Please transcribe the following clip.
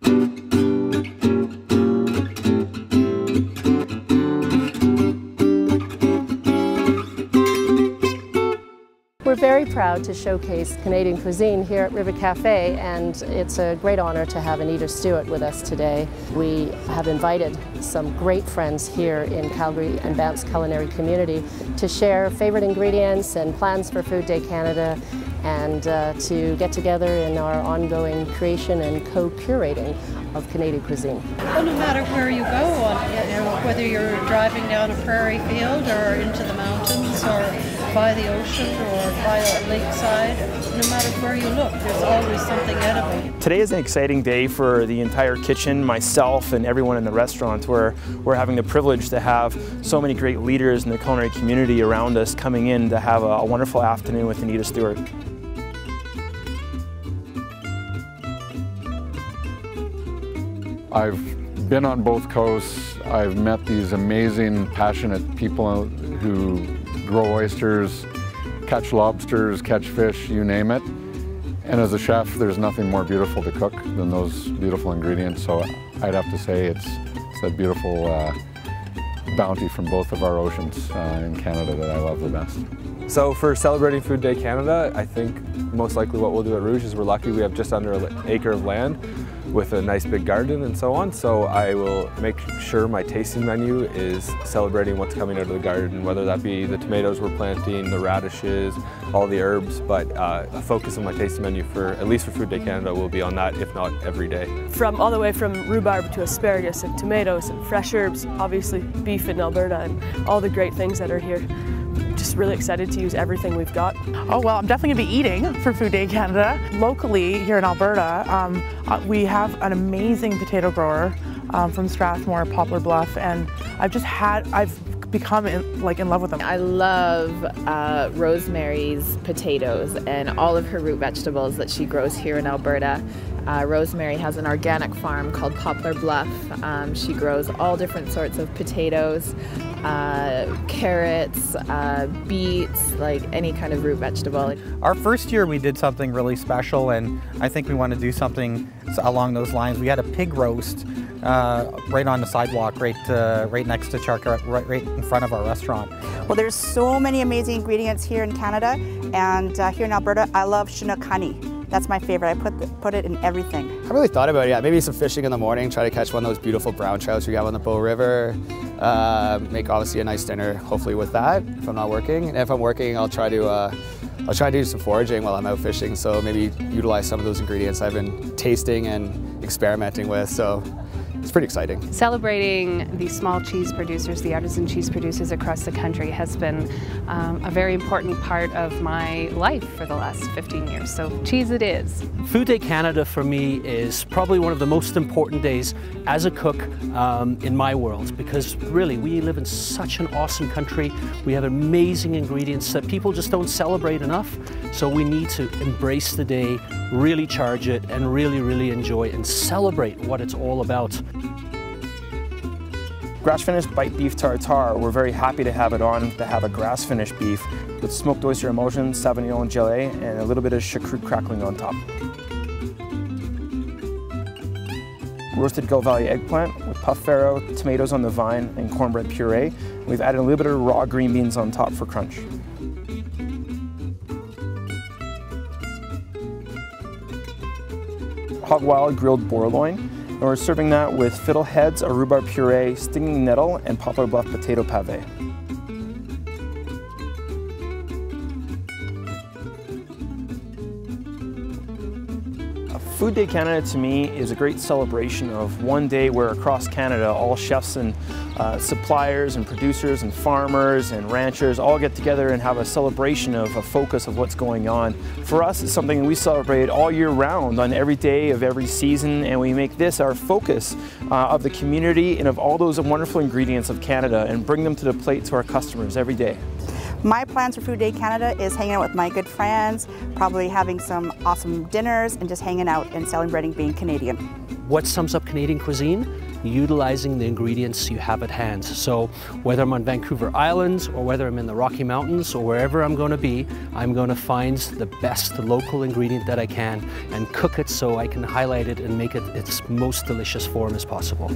We're very proud to showcase Canadian cuisine here at River Cafe, and it's a great honor to have Anita Stewart with us today. We have invited some great friends here in Calgary and Banff's culinary community to share favorite ingredients and plans for Food Day Canada, and to get together in our ongoing creation and co-curating of Canadian cuisine. Well, no matter where you go, whether you're driving down a prairie field or into the mountains or by the ocean or by a lakeside, no matter where you look, there's always something edible. Today is an exciting day for the entire kitchen, myself and everyone in the restaurant, where we're having the privilege to have so many great leaders in the culinary community around us coming in to have a wonderful afternoon with Anita Stewart. I've been on both coasts. I've met these amazing, passionate people who grow oysters, catch lobsters, catch fish, you name it. And as a chef, there's nothing more beautiful to cook than those beautiful ingredients. So I'd have to say it's that beautiful bounty from both of our oceans in Canada that I love the best. So for celebrating Food Day Canada, I think most likely what we'll do at Rouge is we're lucky we have just under an acre of land with a nice big garden and so on. So I will make sure my tasting menu is celebrating what's coming out of the garden, whether that be the tomatoes we're planting, the radishes, all the herbs, but a focus on my tasting menu for, at least for Food Day Canada, will be on that, if not every day. From all the way from rhubarb to asparagus and tomatoes and fresh herbs, obviously beef in Alberta and all the great things that are here. Just really excited to use everything we've got. Oh well, I'm definitely going to be eating for Food Day Canada. Locally here in Alberta, we have an amazing potato grower from Strathmore, Poplar Bluff, and I've become in love with them. I love Rosemary's potatoes and all of her root vegetables that she grows here in Alberta. Rosemary has an organic farm called Poplar Bluff. She grows all different sorts of potatoes, carrots, beets, like any kind of root vegetable. Our first year we did something really special, and I think we want to do something along those lines. We had a pig roast right on the sidewalk, right next to Charker, right in front of our restaurant. Well, there's so many amazing ingredients here in Canada, and here in Alberta, I love Chinook honey. That's my favorite. I put it in everything. I haven't really thought about it yet. Maybe some fishing in the morning, try to catch one of those beautiful brown trouts we have on the Bow River. Make obviously a nice dinner, hopefully with that, if I'm not working. And if I'm working, I'll try to do some foraging while I'm out fishing, so maybe utilize some of those ingredients I've been tasting and experimenting with. So it's pretty exciting. Celebrating the small cheese producers, the artisan cheese producers across the country has been a very important part of my life for the last 15 years. So cheese it is. Food Day Canada for me is probably one of the most important days as a cook in my world, because really we live in such an awesome country. We have amazing ingredients that people just don't celebrate enough. So we need to embrace the day, really charge it, and really enjoy and celebrate what it's all about. Grass-finished bite beef tartare, we're very happy to have it on, to have a grass-finished beef with smoked oyster emulsion, Sauvignon gelée, and a little bit of choucroute crackling on top. Roasted Gull Valley eggplant with puff farro, tomatoes on the vine, and cornbread puree. We've added a little bit of raw green beans on top for crunch. Hog Wild grilled boar loin, and we're serving that with fiddleheads, a rhubarb puree, stinging nettle, and Poplar Bluff potato pave. Food Day Canada to me is a great celebration of one day where across Canada all chefs and suppliers and producers and farmers and ranchers all get together and have a celebration of a focus of what's going on. For us, it's something we celebrate all year round on every day of every season, and we make this our focus of the community and of all those wonderful ingredients of Canada and bring them to the plate to our customers every day. My plans for Food Day Canada is hanging out with my good friends, probably having some awesome dinners and just hanging out and celebrating being Canadian. What sums up Canadian cuisine? utilizing the ingredients you have at hand. So whether I'm on Vancouver Island or whether I'm in the Rocky Mountains or wherever I'm going to be, I'm going to find the best local ingredient that I can and cook it so I can highlight it and make it its most delicious form as possible.